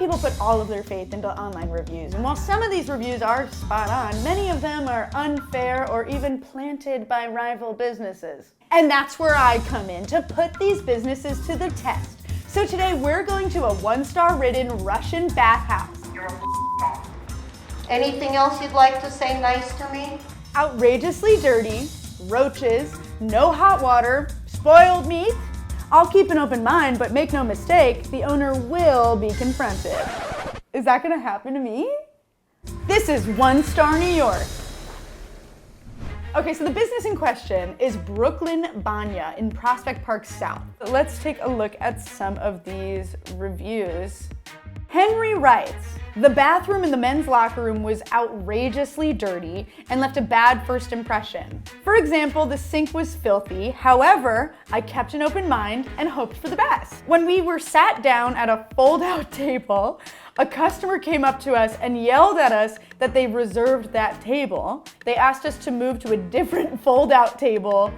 people put all of their faith into online reviews, and while some of these reviews are spot on, many of them are unfair or even planted by rival businesses. And that's where I come in to put these businesses to the test. So today we're going to a 1-star rated Russian bathhouse. Anything else you'd like to say nice to me? Outrageously dirty, roaches, no hot water, spoiled meat. I'll keep an open mind, but make no mistake, the owner will be confronted. Is that gonna happen to me? This is 1-star New York. Okay, so the business in question is Brooklyn Banya in Prospect Park South. Let's take a look at some of these reviews. Henry writes, the bathroom in the men's locker room was outrageously dirty and left a bad first impression. For example, the sink was filthy. However, I kept an open mind and hoped for the best. When we were sat down at a fold-out table, a customer came up to us and yelled at us that they reserved that table. They asked us to move to a different fold-out table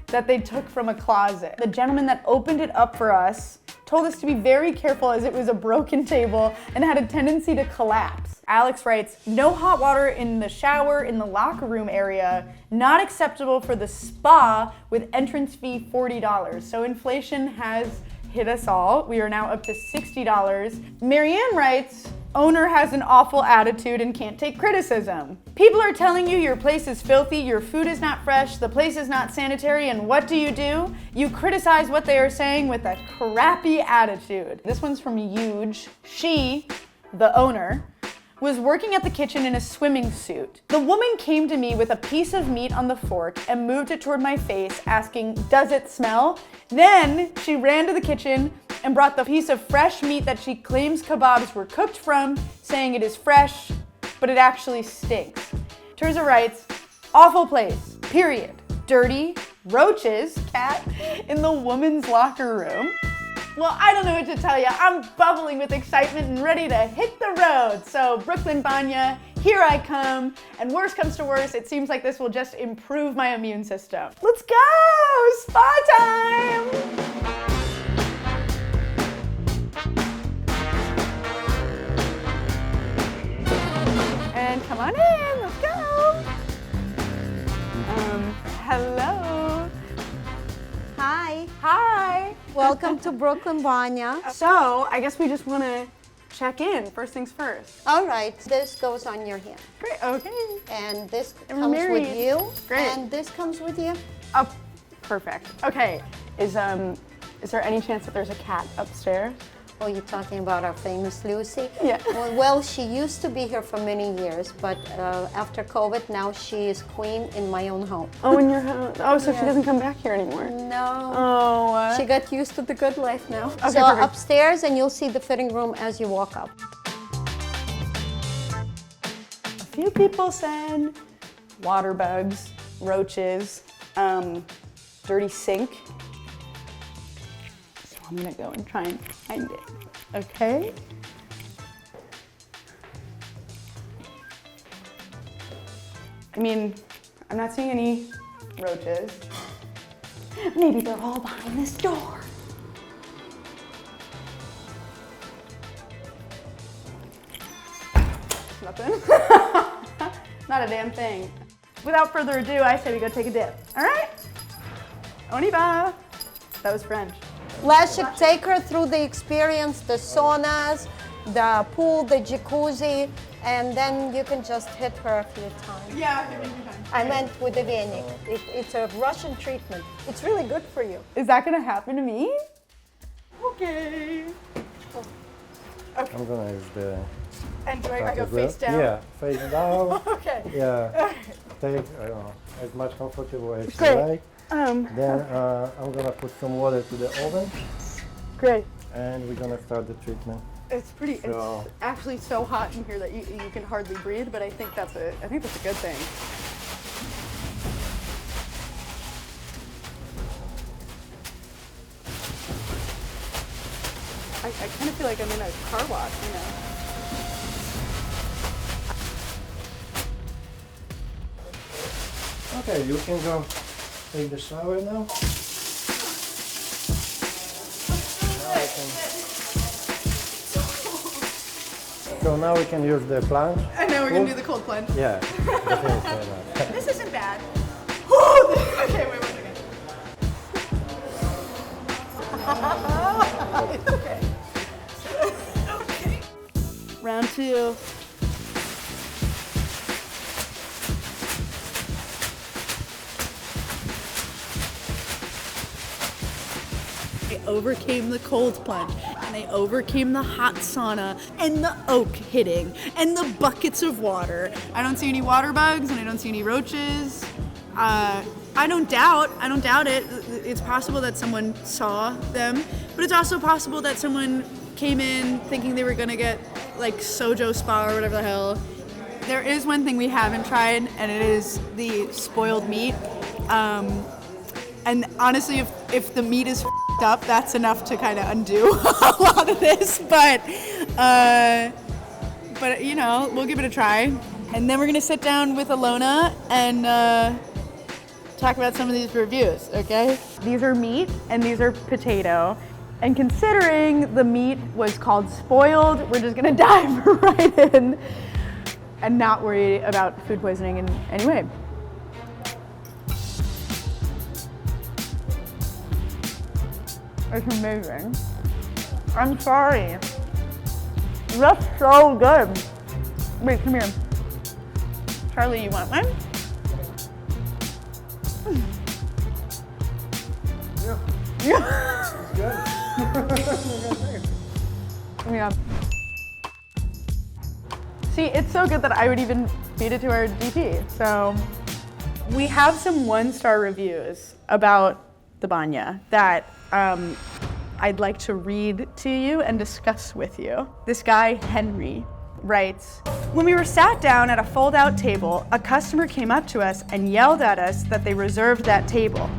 that they took from a closet. The gentleman that opened it up for us told us to be very careful as it was a broken table and had a tendency to collapse. Alex writes, no hot water in the shower in the locker room area, not acceptable for the spa with entrance fee $40. So inflation has hit us all. We are now up to $60. Marianne writes, owner has an awful attitude and can't take criticism. People are telling you your place is filthy, your food is not fresh, the place is not sanitary, and what do? You criticize what they are saying with a crappy attitude. This one's from Huge. She, the owner, was working at the kitchen in a swimming suit. The woman came to me with a piece of meat on the fork and moved it toward my face, asking, does it smell? Then she ran to the kitchen and brought the piece of fresh meat that she claims kebabs were cooked from, saying it is fresh, but it actually stinks. Terza writes, awful place, period. Dirty, roaches, cat, in the woman's locker room. Well, I don't know what to tell you. I'm bubbling with excitement and ready to hit the road. So Brooklyn Banya, here I come. And worst comes to worst, it seems like this will just improve my immune system. Let's go, spa time. And come on in, let's go. Hello. Hi. Hi. Welcome to Brooklyn Banya. So, I guess we just want to check in, first things first. All right, this goes on your hand. Great, okay. And this And we're comes married. with you. Great. And this comes with you. Oh, perfect. Okay, is there any chance that there's a cat upstairs? Oh, you're talking about our famous Lucy? Yeah. Well, she used to be here for many years, but after COVID, now she is queen in my own home. Oh, in your house. Oh, so Yeah. she doesn't come back here anymore? No. Oh. She got used to the good life now. Okay, So perfect. upstairs, and you'll see the fitting room as you walk up. A few people said water bugs, roaches, dirty sink. So I'm gonna go and try and find it. Okay. I mean, I'm not seeing any roaches. Maybe they're all behind this door. Nothing. Not a damn thing. Without further ado, I say we go take a dip. All right? Oniba. That was French. Les should take her through the experience, the saunas, the pool, the jacuzzi, and then you can just hit her a few times. Yeah, give me some time. I meant with the whining. It's a Russian treatment. It's really good for you. Is that gonna happen to me? Okay. I'm gonna use the. And do I go face down? Yeah, face down. Okay. Yeah. Take as much comfortable as you Great. like. Then I'm gonna put some water to the oven, Great. and we're gonna start the treatment. It's pretty. So- It's actually so hot in here that you can hardly breathe. But I think that's a good thing. I kind of feel like I'm in a car wash, you know. Okay, you can go take the shower now. Now I can So now we can use the plunge. And then we're gonna do the cold plunge. Yeah, definitely. This isn't bad. Okay, wait 1 second. It's okay. Okay. Round 2. They overcame the cold plunge, and they overcame the hot sauna, and the oak hitting, and the buckets of water. I don't see any water bugs, and I don't see any roaches. I don't doubt it. It's possible that someone saw them, but it's also possible that someone came in thinking they were gonna get like Sojo Spa or whatever the hell. There is one thing we haven't tried, and it is the spoiled meat. And honestly, if the meat is f***ed up, that's enough to kind of undo a lot of this. But you know, we'll give it a try. And then we're gonna sit down with Alona and talk about some of these reviews, okay? These are meat and these are potato. And considering the meat was called spoiled, we're just gonna dive right in and not worry about food poisoning in any way. It's amazing. I'm sorry. That's so good. Wait, come here. Charlie, you want one? Yeah. Yeah. See, it's so good that I would even feed it to our DP. So we have some 1-star reviews about the banya that I'd like to read to you and discuss with you. This guy, Henry, writes, "When we were sat down at a fold-out table, a customer came up to us and yelled at us that they reserved that table.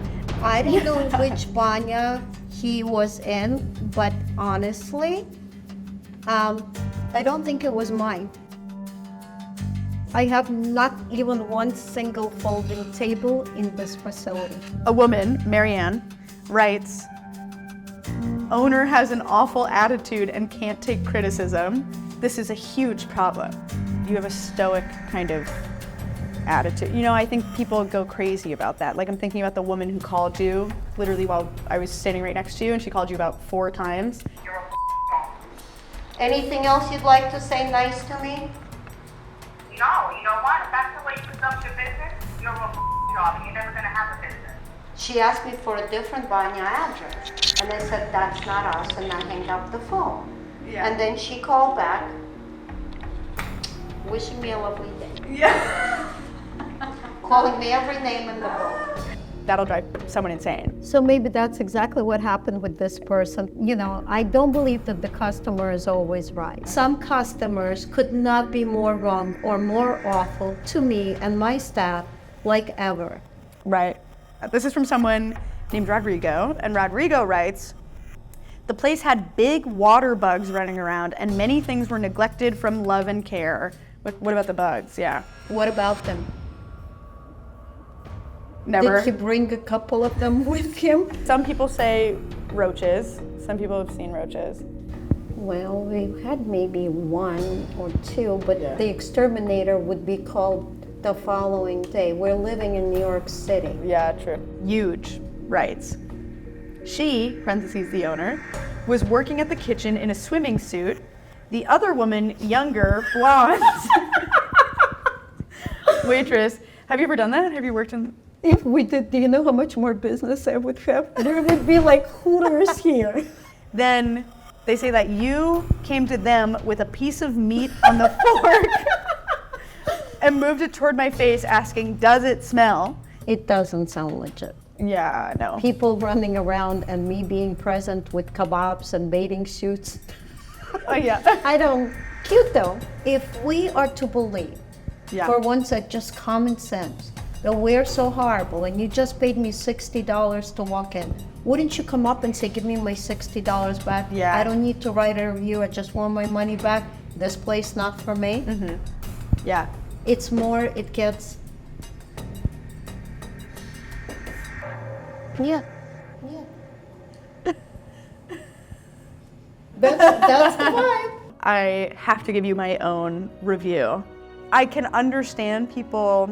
I don't know which banya he was in, but honestly, I don't think it was mine. I have not even one single folding table in this facility." A woman, Marianne, writes, "Owner has an awful attitude and can't take criticism. This is a huge problem." You have a stoic kind of attitude. You know, I think people go crazy about that. Like, I'm thinking about the woman who called you literally while I was standing right next to you, and she called you about 4 times. Anything else you'd like to say nice to me? No, you know what? If that's the way you conduct your business, you're a job and you're never going to have a business. She asked me for a different banya address, and I said, that's not us, and I hanged up the phone. Yeah. And then she called back, wishing me a lovely day. Yeah. Calling me every name in the book. That'll drive someone insane. So maybe that's exactly what happened with this person. You know, I don't believe that the customer is always right. Some customers could not be more wrong or more awful to me and my staff like ever. Right. This is from someone named Rodrigo, and Rodrigo writes, "The place had big water bugs running around and many things were neglected from love and care." What about the bugs? Yeah. What about them? Never. Did he bring a couple of them with him? Some people say roaches. Some people have seen roaches. Well, we had maybe 1 or 2, but Yeah. the exterminator would be called the following day. We're living in New York City. Yeah, true. Huge writes, "She, parentheses the owner, was working at the kitchen in a swimming suit. The other woman, younger, blonde." Waitress. Have you ever done that? Have you worked in? If we did, do you know how much more business I would have? There would be like Hooters here. Then they say that you came to them with a piece of meat on the fork and moved it toward my face asking, "Does it smell?" It doesn't sound legit. Yeah, no. People running around and me being present with kebabs and bathing suits. Oh, yeah. I don't. Cute though. If we are to believe, Yeah. for once at just common sense, that we're so horrible and you just paid me $60 to walk in, wouldn't you come up and say, "Give me my $60 back"? Yeah. I don't need to write a review. I just want my money back. This place not for me. Yeah. It's more, it gets. Yeah. Yeah. That's the vibe. I have to give you my own review. I can understand people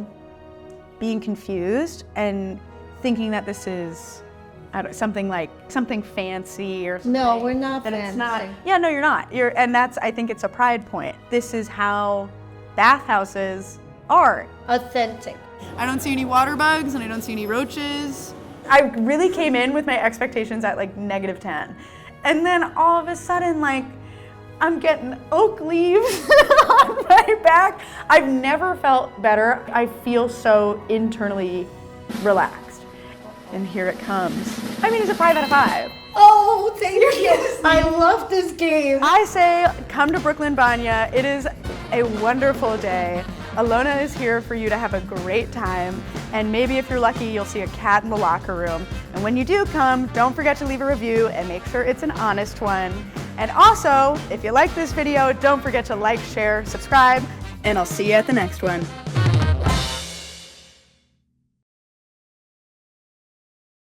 being confused and thinking that this is something fancy or something. No, we're not that fancy. It's not. Yeah, no, you're not. And I think it's a pride point. This is how bathhouses are. Authentic. I don't see any water bugs and I don't see any roaches. I really came in with my expectations at like -10. And then all of a sudden, like, I'm getting oak leaves on my back. I've never felt better. I feel so internally relaxed. And here it comes. I mean, it's a 5 out of 5. Oh, thank you. I love this game. I say, come to Brooklyn Banya. It is a wonderful day. Alona is here for you to have a great time. And maybe if you're lucky, you'll see a cat in the locker room. And when you do come, don't forget to leave a review and make sure it's an honest one. And also, if you like this video, don't forget to like, share, subscribe, and I'll see you at the next one.